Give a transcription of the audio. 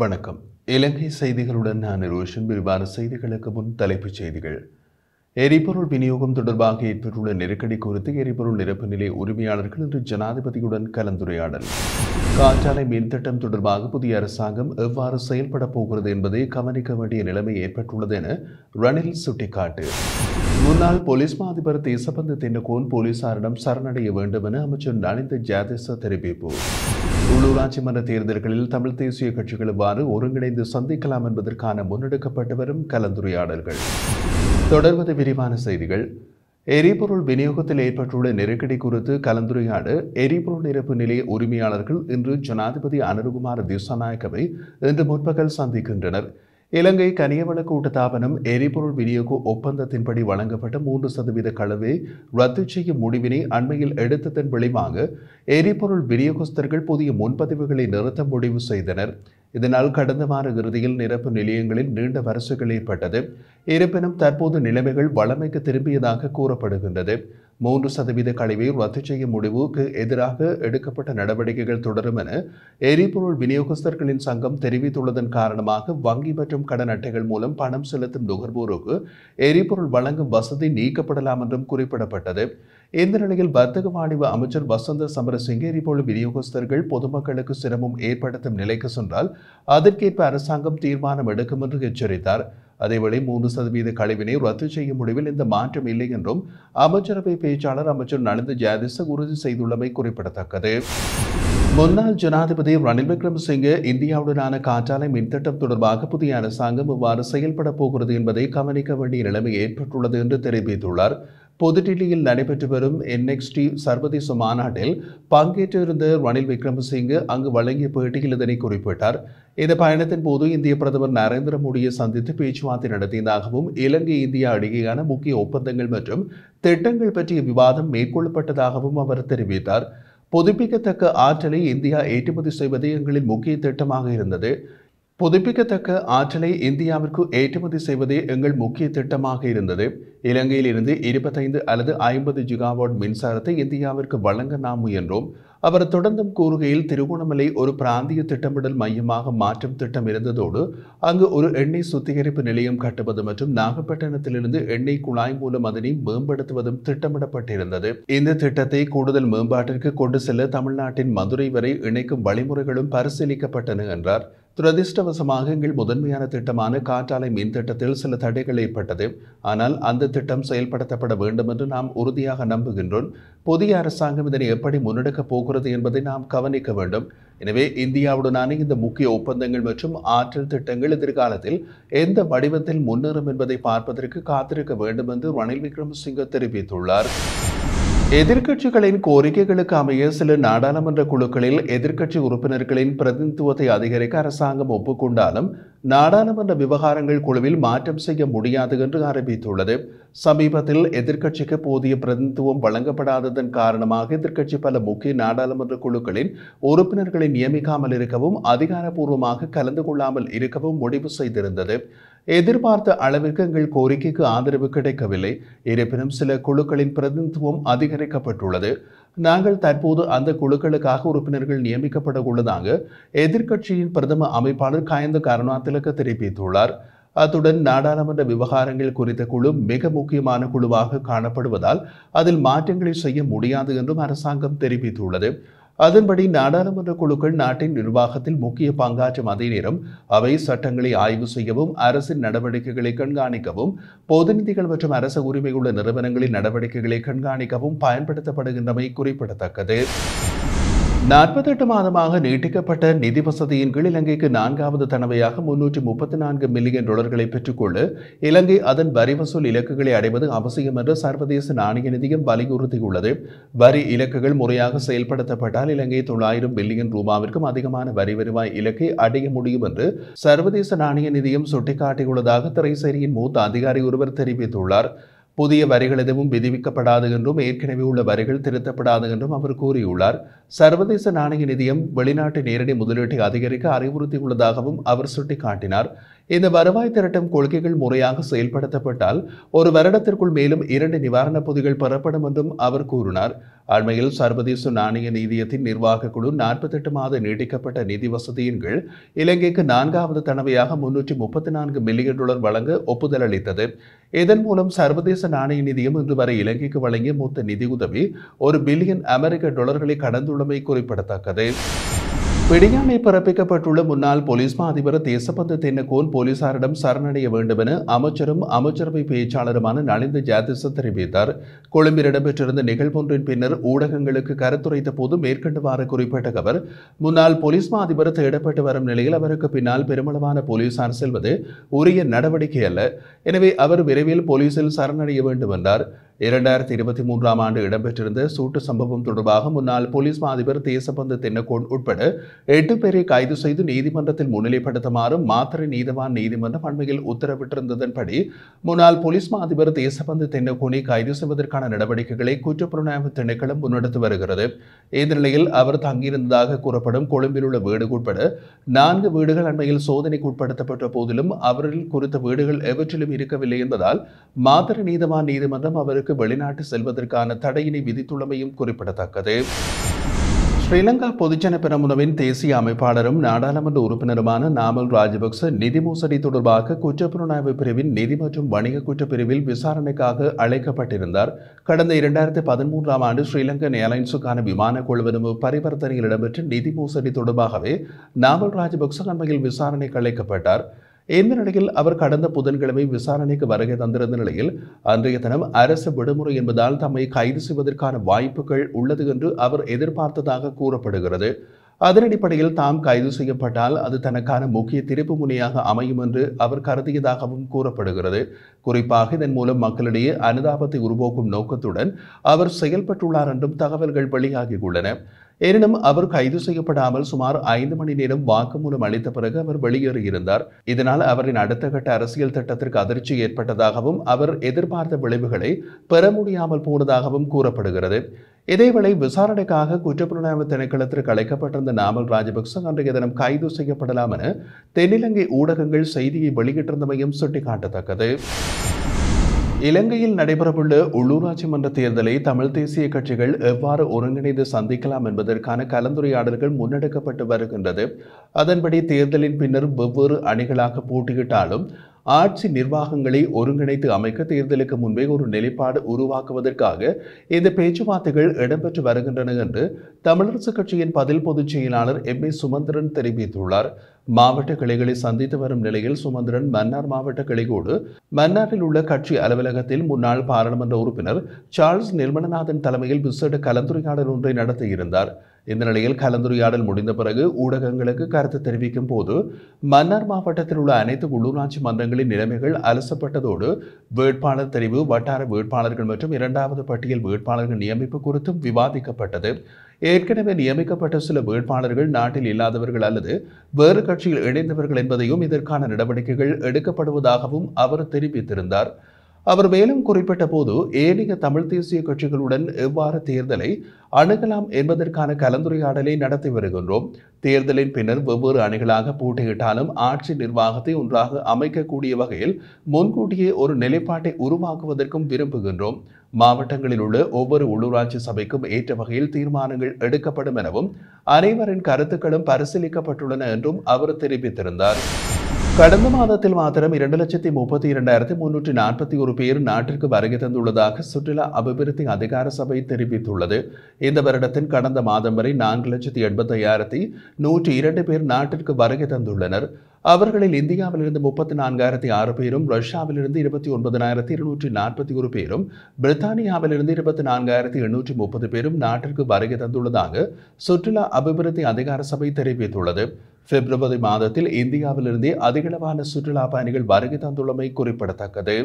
வணக்கம். இலங்கை செய்திகளுடன் நான் ரோஷன். விரிவான செய்திகளுக்கு முன் தலைப்புச் செய்திகள். எரிபொருள் விநியோகம் தொடர்பாக ஏற்பட்டுள்ள நெருக்கடி குறித்து எரிபொருள் நிரப்பு நிலை உரிமையாளர்கள் இன்று ஜனாதிபதியுடன் கலந்துரையாடல். காற்றாலை மின் திட்டம் தொடர்பாக புதிய அரசாங்கம் எவ்வாறு செயல்பட போகிறது என்பதை கவனிக்க வேண்டிய நிலைமை ஏற்பட்டுள்ளது என ரணில் சுட்டிக்காட்டு. முன்னாள் போலீஸ் மா அதிபர் தேசபந்து தென்னகோன் போலீசாரிடம் சரணடைய வேண்டும் என அமைச்சர் நலிந்த ஜாதிச தெரிவிப்பு. உள்ளூராட்சி மன்ற தேர்தல்களில் தமிழ் தேசிய கட்சிகள் எவ்வாறு ஒருங்கிணைந்து சந்திக்கலாம் என்பதற்கான முன்னெடுக்கப்பட்டு வரும் கலந்துரையாடல்கள். தொடர்வது விரிவான செய்திகள். எரிபொருள் விநியோகத்தில் ஏற்பட்டுள்ள நெருக்கடி குறித்து கலந்துரையாட எரிபொருள் நிரப்பு நிலைய உரிமையாளர்கள் இன்று ஜனாதிபதி அனுரகுமார திசாநாயக்கவை இன்று முற்பகல் சந்திக்கின்றனர். இலங்கை கனியவள கூட்டுத்தாபனம் எரிபொருள் விநியோக ஒப்பந்தத்தின்படி வழங்கப்பட்ட 3% களவை ரத்து செய்யும் முடிவினை அண்மையில் எடுத்ததன் விளைவாக எரிபொருள் விநியோகஸ்தர்கள் புதிய முன்பதிவுகளை நிறுத்த முடிவு செய்தனர். இதனால் கடந்த வார இறுதியில் நிரப்பு நிலையங்களில் நீண்ட வரிசைகள் ஏற்பட்டது. இருப்பினும் தற்போது நிலைமைகள் வழமைக்கு திரும்பியதாக கூறப்படுகின்றது. 3% கழிவை ரத்து செய்யும் முடிவுக்கு எதிராக எடுக்கப்பட்ட நடவடிக்கைகள் தொடரும் என எரிபொருள் விநியோகஸ்தர்களின் சங்கம் தெரிவித்துள்ளதன் காரணமாக வங்கி மற்றும் கடன் அட்டைகள் மூலம் பணம் செலுத்தும் நுகர்வோருக்கு எரிபொருள் வழங்கும் வசதி நீக்கப்படலாம் என்றும் குறிப்பிடப்பட்டது. இந்த நிலையில் வர்த்தக வாணிப அமைச்சர் வசந்த சமரசிங்க எரிபொருள் விநியோகஸ்தர்கள் பொதுமக்களுக்கு சிரமம் ஏற்படுத்தும் நிலைக்கு சென்றால் அதற்கேற்ப அரசாங்கம் தீர்மானம் எடுக்கும் என்று எச்சரித்தார். அதேவேளை 3% கழிவினை ரத்து செய்யும் முடிவில் இந்த மாற்றம் இல்லை என்றும் அமைச்சரவை பேச்சாளர் அமைச்சர் நலிந்த ஜாதிச உறுதி செய்துள்ளமை குறிப்பிடத்தக்கது. முன்னாள் ஜனாதிபதி ரணில் விக்ரமசிங்கே இந்தியாவுடனான காற்றாலை மின்திட்டம் தொடர்பாக புதிய அரசாங்கம் எவ்வாறு செயல்பட போகிறது என்பதை கவனிக்க வேண்டிய நிலைமை ஏற்பட்டுள்ளது என்று தெரிவித்துள்ளார். புதுடில்லியில் நடைபெற்று வரும் NXT சர்வதேச மாநாட்டில் பங்கேற்றிருந்த ரணில் விக்ரமசிங்கே அங்கு வழங்கிய பேட்டியில் இதனை குறிப்பிட்டார். இந்த பயணத்தின் போது இந்திய பிரதமர் நரேந்திர மோடியை சந்தித்து பேச்சுவார்த்தை நடத்தியதாகவும் இலங்கை இந்தியா இடையேயான முக்கிய ஒப்பந்தங்கள் மற்றும் திட்டங்கள் பற்றிய விவாதம் மேற்கொள்ளப்பட்டதாகவும் அவர் தெரிவித்தார். புதுப்பிக்கத்தக்க ஆற்றலை இந்தியா ஏற்றுமதி செய்வது எங்களின் முக்கிய திட்டமாக இருந்தது. புதுப்பிக்கத்தக்க ஆற்றலை இந்தியாவிற்கு ஏற்றுமதி செய்வதே எங்கள் முக்கிய திட்டமாக இருந்தது. இலங்கையில் இருந்து 25 அல்லது 50 ஜிகாவாட் மின்சாரத்தை இந்தியாவிற்கு வழங்க நாம் முயன்றோம். அவர் தொடர்ந்தும் கூறுகையில் திருகோணமலை ஒரு பிராந்திய திட்டமிடல் மையமாக மாற்றும் திட்டம் இருந்ததோடு அங்கு ஒரு எண்ணெய் சுத்திகரிப்பு நிலையம் கட்டுவது மற்றும் நாகப்பட்டினத்திலிருந்து எண்ணெய் குழாய் மூலம் அதனை மேம்படுத்துவதும் திட்டமிடப்பட்டிருந்தது. இந்த திட்டத்தை கூடுதல் மேம்பாட்டிற்கு கொண்டு செல்ல தமிழ்நாட்டின் மதுரை வரை இணைக்கும் வழிமுறைகளும் பரிசீலிக்கப்பட்டன என்றார். துரதிருஷ்டவசமாக எங்கள் முதன்மையான திட்டமான காற்றாலை மின் திட்டத்தில் சில தடைகள் ஏற்பட்டது. ஆனால் அந்த திட்டம் செயல்படுத்தப்பட வேண்டும் என்று நாம் உறுதியாக நம்புகின்றோம். புதிய அரசாங்கம் இதனை எப்படி முன்னெடுக்கப் போகிறது என்பதை நாம் கவனிக்க வேண்டும். எனவே இந்தியாவுடனான இந்த முக்கிய ஒப்பந்தங்கள் மற்றும் ஆற்றல் திட்டங்கள் எதிர்காலத்தில் எந்த வடிவத்தில் முன்னேறும் என்பதை பார்ப்பதற்கு காத்திருக்க வேண்டும் என்று ரணில் விக்ரமசிங்கே தெரிவித்துள்ளார். எதிர்க்கட்சிகளின் கோரிக்கைகளுக்கு அமைய சில நாடாளுமன்ற குழுக்களில் எதிர்க்கட்சி உறுப்பினர்களின் பிரதிநிதித்துவத்தை அதிகரிக்க அரசாங்கம் ஒப்புக்கொண்டாலும் நாடாளுமன்ற விவகாரங்கள் குழுவில் மாற்றம் செய்ய முடியாது என்று அறிவித்துள்ளது. சமீபத்தில் எதிர்க்கட்சிக்கு போதிய பிரதிநிதித்துவம் வழங்கப்படாததன் காரணமாக எதிர்க்கட்சி பல முக்கிய நாடாளுமன்ற குழுக்களின் உறுப்பினர்களை நியமிக்காமல் இருக்கவும் அதிகாரப்பூர்வமாக கலந்து கொள்ளாமல் இருக்கவும் முடிவு செய்திருந்தது. எதிர்பார்த்த அளவிற்கு எங்கள் கோரிக்கைக்கு ஆதரவு கிடைக்கவில்லை. இருப்பினும் சில குழுக்களின் பிரதிநிதித்துவம் அதிகரிக்கப்பட்டுள்ளது. நாங்கள் தற்போது அந்த குழுக்களுக்காக உறுப்பினர்கள் நியமிக்கப்பட உள்ளதாக எதிர்க்கட்சியின் பிரதம அமைப்பாளர் கயந்த கருணாதிலக்க தெரிவித்துள்ளார். அத்துடன் நாடாளுமன்ற விவகாரங்கள் குறித்த குழு மிக முக்கியமான குழுவாக காணப்படுவதால் அதில் மாற்றங்களை செய்ய முடியாது என்றும் அரசாங்கம் தெரிவித்துள்ளது. அதன்படி நாடாளுமன்ற குழுக்கள் நாட்டின் நிர்வாகத்தில் முக்கிய பங்காற்றும் அதே நேரம் அவை சட்டங்களை ஆய்வு செய்யவும் அரசின் நடவடிக்கைகளை கண்காணிக்கவும் பொது நிதிகள் மற்றும் அரச உரிமையுள்ள நிறுவனங்களின் நடவடிக்கைகளை கண்காணிக்கவும் பயன்படுத்தப்படுகின்றமை குறிப்பிடத்தக்கது. 48 மாதமாக நீட்டிக்கப்பட்ட நிதி வசதியின் கீழ் இலங்கைக்கு 4வது தடவையாக $334 மில்லியன் பெற்றுக்கொள்ள இலங்கை அதன் வரி வசூல் இலக்குகளை அடைவது அவசியம் என்று சர்வதேச நாணய நிதியம் வலியுறுத்தியுள்ளது. வரி இலக்குகள் முறையாக செயல்படுத்தப்பட்டால் இலங்கை $900 பில்லியன் ரூபாவிற்கும் அதிகமான வரி வருவாய் இலக்கை அடைய முடியும் என்று சர்வதேச நாணய நிதியம் சுட்டிக்காட்டியுள்ளதாக திரைசேரியின் மூத்த அதிகாரி ஒருவர் தெரிவித்துள்ளார். புதிய வரிகள் எதுவும் விதிவிக்கப்படாது என்றும் ஏற்கனவே உள்ள வரிகள் திருத்தப்படாது என்றும் அவர் கூறியுள்ளார். சர்வதேச நாணய நிதியம் வெளிநாட்டு நேரடி முதலீட்டை அதிகரிக்க அறிவுறுத்தியுள்ளதாகவும் அவர் சுட்டிக்காட்டினார். இந்த வருவாய் திரட்டும் கொள்கைகள் முறையாக செயல்படுத்தப்பட்டால் ஒரு வருடத்திற்குள் மேலும் 2 நிவாரணப் பொதிகள் பெறப்படும் என்றும் அவர் கூறினார். அண்மையில் சர்வதேச நாணய நிதியத்தின் நிர்வாக குழு 48 மாத நீட்டிக்கப்பட்ட நிதி வசதியின் கீழ் இலங்கைக்கு 4வது தடவையாக $334 மில்லியன் வழங்க ஒப்புதல் அளித்தது. இதன் மூலம் சர்வதேச நாணய நிதியம் இன்று வரை இலங்கைக்கு வழங்கிய மொத்த நிதியுதவி $1 பில்லியன் கடந்துள்ளமை குறிப்பிடத்தக்கது. பிடியாணை பிறப்பிக்கப்பட்டுள்ள முன்னாள் போலீஸ் மா அதிபர் தேசபந்து தென்னகோன் போலீசாரிடம் சரணடைய வேண்டும் என அமைச்சரும் அமைச்சரவை பேச்சாளருமான நலிந்த ஜாதிச தெரிவித்தார். கொழும்பில் இடம்பெற்றிருந்த நிகழ்வொன்றின் பின்னர் ஊடகங்களுக்கு கருத்துரைத்த போது மேற்கண்டவாறு குறிப்பிட்ட அவர், முன்னாள் போலீஸ் மா அதிபர் தேடப்பட்டு வரும் நிலையில் அவருக்கு பின்னால் பெருமளவான போலீசார் செல்வது உரிய நடவடிக்கை அல்ல. எனவே அவர் விரைவில் போலீசில் சரணடைய வேண்டும் என்றார். 2023ஆம் ஆண்டு இடம்பெற்றிருந்த சூட்டு சம்பவம் தொடர்பாக முன்னாள் போலீஸ் மா அதிபர் தேசபந்து தென்னகோன் உட்பட 8 பேரை கைது செய்து நீதிமன்றத்தில் முன்னிலைப்படுத்துமாறு மாத்தறை நீதவான் நீதிமன்றம் அண்மையில் உத்தரவிட்டிருந்ததன்படி முன்னாள் போலீஸ் மா அதிபர் தேசபந்து தென்னகோனை கைது செய்வதற்கான நடவடிக்கைகளை குற்றப்புலனாய்வு திணைக்களம் முன்னெடுத்து வருகிறது. இந்த நிலையில் அவர் தங்கியிருந்ததாக கூறப்படும் கொழும்பில் உள்ள வீடு உட்பட 4 வீடுகள் அண்மையில் சோதனைக்கு உட்படுத்தப்பட்ட போதிலும் அவரில் குறித்த வீடுகள் எவற்றிலும் இருக்கவில்லை என்பதால் மாத்தறை நீதவான் நீதிமன்றம் அவருக்கு வெளிநாட்டு செல்வதற்கான தடையினை விதித்துள்ளமையும் குறிப்பிடத்தக்கது. ஸ்ரீலங்கா பொதுஜன பெரமுனவின் தேசிய அமைப்பாளரும் நாடாளுமன்ற உறுப்பினருமான நாமல் ராஜபக்ச நிதி மோசடி தொடர்பாக குற்றப்புலனாய்வு பிரிவின் நிதி மற்றும் வணிக குற்றப்பிரிவில் விசாரணைக்காக அழைக்கப்பட்டிருந்தார். கடந்த 2013ஆம் ஆண்டு ஸ்ரீலங்கன் ஏர்லைன்ஸுக்கான விமான கொள்வனவு பரிவர்த்தனையில் இடம்பெற்ற நிதி மோசடி தொடர்பாகவே நாமல் ராஜபக்ச அண்மையில் விசாரணைக்கு அழைக்கப்பட்டார். இந்த நிலையில் அவர் கடந்த புதன்கிழமை விசாரணைக்கு வருகை தந்திருந்த நிலையில் அன்றைய தினம் அரசு விடுமுறை என்பதால் தம்மை கைது செய்வதற்கான வாய்ப்புகள் உள்ளது என்று அவர் எதிர்பார்த்ததாக கூறப்படுகிறது. அதன் அடிப்படையில் தாம் கைது செய்யப்பட்டால் அது தனக்கான முக்கிய திருப்பு முனையாக அமையும் என்று அவர் கருதியதாகவும் கூறப்படுகிறது. குறிப்பாக இதன் மூலம் மக்களிடையே அனுதாபத்தை உருவாக்கும் நோக்கத்துடன் அவர் செயல்பட்டுள்ளார் என்றும் தகவல்கள் வெளியாகியுள்ளன. எனினும் அவர் கைது செய்யப்படாமல் சுமார் 5 மணி நேரம் வாக்குமூலம் அளித்த பிறகு அவர் வெளியேறியிருந்தார். இதனால் அவரின் அடுத்த கட்ட அரசியல் திட்டத்திற்கு அதிர்ச்சி ஏற்பட்டதாகவும் அவர் எதிர்பார்த்த விளைவுகளை பெற முடியாமல் போனதாகவும் கூறப்படுகிறது. இதேவேளை விசாரணைக்காக குற்றப்புலனாய்வு திணைக்களத்திற்கு அழைக்கப்பட்டிருந்த நாமல் ராஜபக்ச அன்றைய தினம் கைது செய்யப்படலாம் என தென்னிலங்கை ஊடகங்கள் செய்தியை வெளியிட்டிருந்தமையும் சுட்டிக்காட்டத்தக்கது. இலங்கையில் நடைபெறவுள்ள உள்ளூராட்சி மன்ற தேர்தலை தமிழ் தேசிய கட்சிகள் எவ்வாறு ஒருங்கிணைந்து சந்திக்கலாம் என்பதற்கான கலந்துரையாடல்கள் முன்னெடுக்கப்பட்டு வருகின்றது. அதன்படி தேர்தலின் பின்னர் வெவ்வேறு அணிகளாக போட்டியிட்டாலும் ஆட்சி நிர்வாகங்களை ஒருங்கிணைத்து அமைக்க தேர்தலுக்கு முன்பே ஒரு நிலைப்பாடு உருவாக்குவதற்காக இந்த பேச்சுவார்த்தைகள் இடம்பெற்று வருகின்றன என்று தமிழரசு கட்சியின் பதில் பொதுச் செயலாளர் எம்.ஏ. சுமந்திரன் தெரிவித்துள்ளார். மாவட்ட கிளைகளை சந்தித்து வரும் நிலையில் சுமந்திரன் மன்னார் மாவட்ட கிளையோடு மன்னாரில் உள்ள கட்சி அலுவலகத்தில் முன்னாள் பாராளுமன்ற உறுப்பினர் சார்ல்ஸ் நிர்மலநாதன் தலைமையில் விசேட கலந்துரையாடல் ஒன்றை நடத்தியிருந்தார். இந்த நிலையில் கலந்துரையாடல் முடிந்த பிறகு ஊடகங்களுக்கு கருத்து தெரிவிக்கும் போது மன்னார் மாவட்டத்தில் உள்ள அனைத்து உள்ளூராட்சி மன்றங்களின் நிலைமைகள் அலசப்பட்டதோடு வேட்பாளர் தெரிவு, வட்டார வேட்பாளர்கள் மற்றும் 2வது பட்டியல் வேட்பாளர்கள் நியமிப்பு குறித்தும் விவாதிக்கப்பட்டது. ஏற்கனவே நியமிக்கப்பட்ட சில வேட்பாளர்கள் நாட்டில் இல்லாதவர்கள் அல்லது வேறு கட்சியில் இணைந்தவர்கள் என்பதையும் இதற்கான நடவடிக்கைகள் எடுக்கப்படுவதாகவும் அவர் தெரிவித்திருந்தார். அவர் மேலும் குறிப்பிட்ட போது ஏனைய தமிழ் தேசிய கட்சிகளுடன் எவ்வாறு தேர்தலை அணுகலாம் என்பதற்கான கலந்துரையாடலை நடத்தி வருகின்றோம். தேர்தலின் பின்னர் வெவ்வேறு அணிகளாக போட்டியிட்டாலும் ஆட்சி நிர்வாகத்தை ஒன்றாக அமைக்கக்கூடிய வகையில் முன்கூட்டியே ஒரு நிலைப்பாட்டை உருவாக்குவதற்கும் விரும்புகின்றோம். மாவட்டங்களில் உள்ள ஒவ்வொரு உள்ளூராட்சி சபைக்கும் ஏற்ற வகையில் தீர்மானங்கள் எடுக்கப்படும் எனவும் அனைவரின் கருத்துக்களும் பரிசீலிக்கப்பட்டுள்ளன என்றும் அவர் தெரிவித்திருந்தார். கடந்த மாதத்தில் மாத்திரம் 2,32,341 பேர் நாட்டிற்கு வருகை தந்துள்ளதாக சுற்றுலா அபிவிருத்தி அதிகார சபை தெரிவித்துள்ளது. இந்த வருடத்தின் கடந்த மாதம் வரை 4,85,102 பேர் நாட்டிற்கு வருகை தந்துள்ளனர். அவர்களில் இந்தியாவிலிருந்து 34,006 பேரும், ரஷ்யாவிலிருந்து 29,241 பேரும், பிரித்தானியாவிலிருந்து 24,830 பேரும் நாட்டிற்கு வருகை தந்துள்ளதாக சுற்றுலா அபிவிருத்தி அதிகார சபை தெரிவித்துள்ளது. பிப்ரவரி மாதத்தில் இந்தியாவிலிருந்தே அதிகளவான சுற்றுலா பயணிகள் வருகை தந்துள்ளமை குறிப்பிடத்தக்கது.